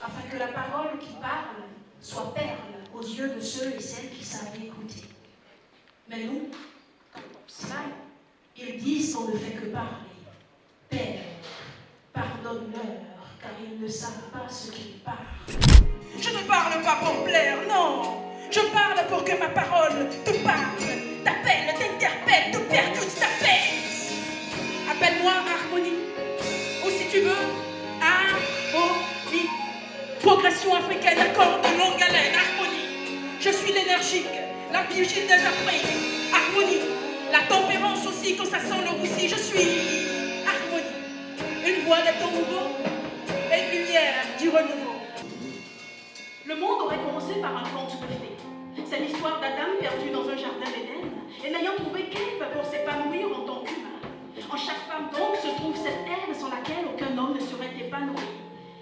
afin que la parole qui parle soit perle aux yeux de ceux et celles qui savent écouter. Mais nous, c'est mal. Ils disent qu'on ne fait que parler. Père, pardonne-leur, car ils ne savent pas ce qu'ils parlent. Je ne parle pas pour plaire, non. Je parle pour que ma parole te parle, t'appelle, t'interpelle, te percute, t'apaise. Appelle-moi harmonie, ou si tu veux, harmonie. Progression africaine, accord de longue haleine, harmonie. Je suis l'énergique, la vigile des après, harmonie. La tempérance aussi, quand ça sent le roussi, je suis harmonie. Une voix des temps nouveaux et une lumière du renouveau. Le monde aurait commencé par un conte de fées. C'est l'histoire d'Adam perdu dans un jardin d'Éden et n'ayant trouvé qu'Ève pour s'épanouir en tant qu'humain. En chaque femme donc se trouve cette Ève sans laquelle aucun homme ne serait épanoui.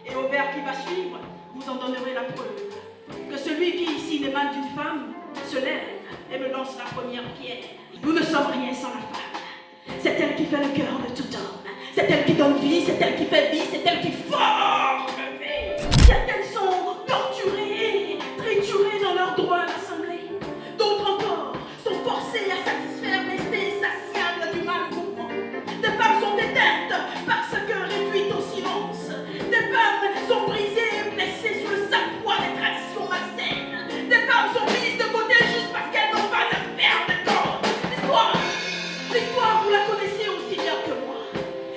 Et au vers qui va suivre, vous en donnerez la preuve. Que celui qui ici n'émane d'une femme se lève et me lance la première pierre. Nous ne sommes rien sans la femme. C'est elle qui fait le cœur de tout homme. C'est elle qui donne vie, c'est elle qui fait vie, c'est elle qui forme vie. Certaines sont torturées, triturées dans leurs droits à l'Assemblée. D'autres encore sont forcées à satisfaire l'esprit insatiable du mal mouvement. Des femmes sont éteintes parce que réduites au silence. Des femmes sont brisées et blessées sous le sale poids des traditions malsaines. Des femmes sont mises de côté juste parce qu'elles n'ont pas de faire de compte. L'histoire, vous la connaissez aussi bien que moi.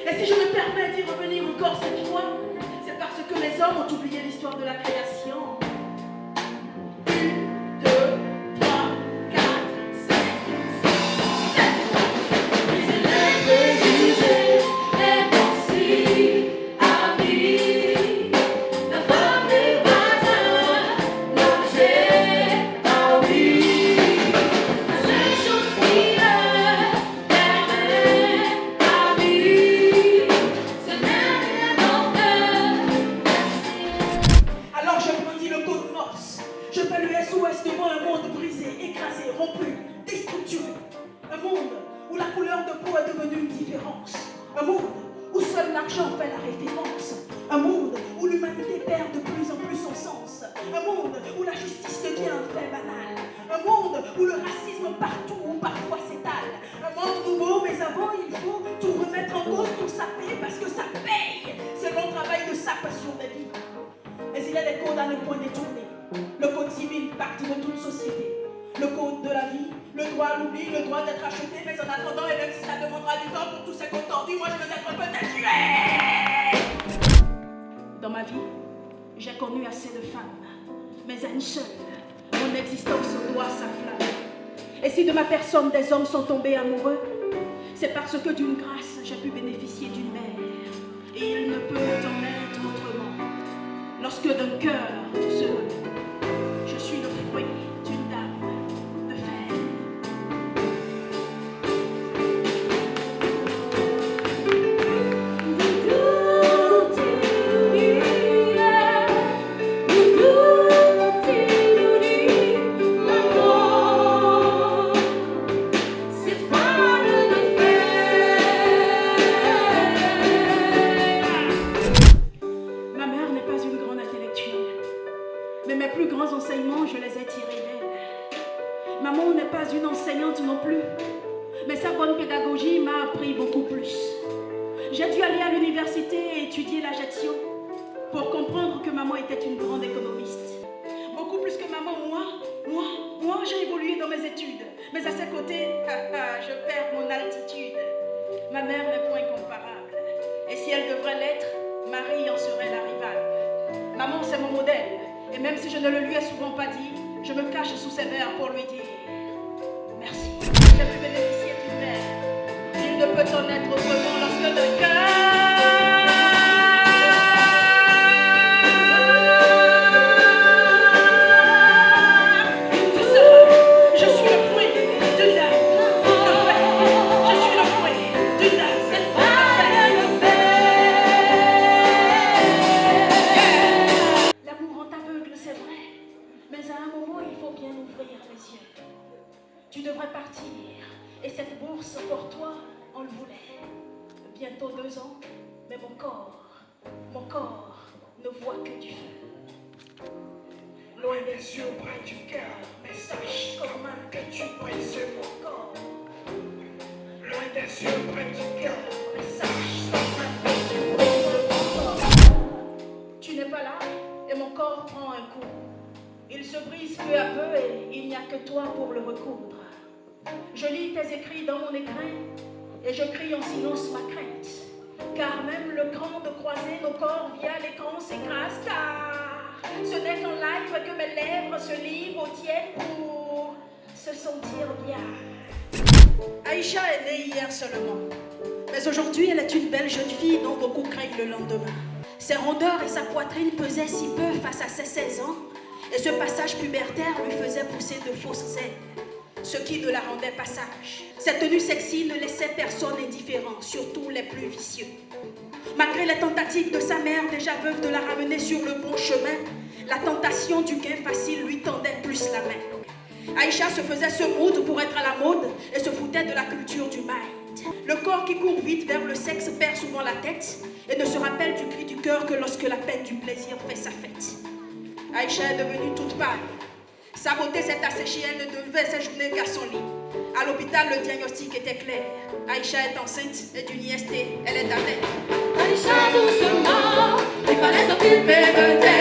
Et si je me permets d'y revenir encore cette fois, c'est parce que les hommes ont oublié l'histoire de la création. 1, 2, 3, 4, 5, 6, 7. Mais c'est le préjugé est pensif à vie. La femme n'est pas un objet à oui. La seule chose qui le permet à vie, ce n'est rien d'autre que rester. Alors je brandis le code Morse. Je fais le SOS devant un monde brisé, écrasé, rompu, déstructuré. Un monde où la couleur de peau est devenue une différence. Un monde où seul l'argent fait la référence. Un monde où l'humanité perd de plus en plus son sens. Un monde où la justice devient un fait banal. Un monde où le racisme partout ou parfois s'étale. Un monde nouveau, mais avant il faut tout remettre en cause, tout saper parce que ça paye. C'est le long travail de sape sur des vies. Mais il y a des codes à ne point détourner. Le code civil, partie de toute société. Le code de la vie, le droit à l'oubli, le droit d'être acheté. Mais en attendant, et même si ça demandera du temps pour tous ces codes tordus, moi je vais être peut-être tué. Dans ma vie, j'ai connu assez de femmes, mais à une seule, mon existence doit sa flamme. Et si de ma personne des hommes sont tombés amoureux, c'est parce que d'une grâce, j'ai pu bénéficier d'une mère. Et il ne peut en être autrement. Lorsque d'un cœur heureux, je suis le fruit d'une dame de fer. Ma mère n'est pas une grande intellectuelle, mais mes plus grands enseignements, je les ai tirés d'elle. Maman n'est pas une enseignante non plus, mais sa bonne pédagogie m'a appris beaucoup plus. J'ai dû aller à l'université et étudier la gestion pour comprendre que maman était une grande économiste. Beaucoup plus que maman, moi, j'ai évolué dans mes études, mais à ses côtés, je perds mon altitude. Ma mère n'est point comparable, et si elle devrait l'être, Marie en serait la rivale. Maman, c'est mon modèle, et même si je ne le lui ai souvent pas dit, je me cache sous ses vers pour lui dire merci. J'ai pu bénéficier d'une mère. Il ne peut en être autrement lorsque le cœur. Tout seul, je suis le fruit d'une dame de fer. Je suis le fruit d'une dame de fer. L'amour en t'aveugle, c'est vrai, mais à un moment, il faut bien ouvrir les yeux. Tu devrais partir, et cette bourse pour toi, on le voulait. Bientôt 2 ans, mais mon corps ne voit que du feu. des yeux près du cœur, mais sache quand même que tu brises mon corps. Loin des yeux près du cœur, mais sache quand même que tu brises mon corps. Tu n'es pas là et mon corps prend un coup. Il se brise peu à peu et il n'y a que toi pour le recoudre. Je lis tes écrits dans mon écrin et je crie en silence ma crainte. Car même le cran de croiser nos corps via l'écran s'écrase, car ce n'est qu'en live que mes lèvres se livrent aux tiennes pour se sentir bien. Aïcha est née hier seulement, mais aujourd'hui elle est une belle jeune fille dont beaucoup craignent le lendemain. Ses rondeurs et sa poitrine pesaient si peu face à ses 16 ans, et ce passage pubertaire lui faisait pousser de fausses ailes, ce qui ne la rendait pas sage. Cette tenue sexy ne laissait personne indifférent, surtout les plus vicieux. Malgré les tentatives de sa mère, déjà veuve, de la ramener sur le bon chemin, la tentation du gain facile lui tendait plus la main. Aïcha se faisait ce mood pour être à la mode et se foutait de la culture du mind. Le corps qui court vite vers le sexe perd souvent la tête et ne se rappelle du cri du cœur que lorsque la peine du plaisir fait sa fête. Aïcha est devenue toute pâle. Sa beauté s'est asséchée, elle ne devait séjourner qu'à son lit. À l'hôpital, le diagnostic était clair. Aïcha est enceinte et d'une IST, elle est atteinte. Aïcha doucement, il fallait s'occuper de tes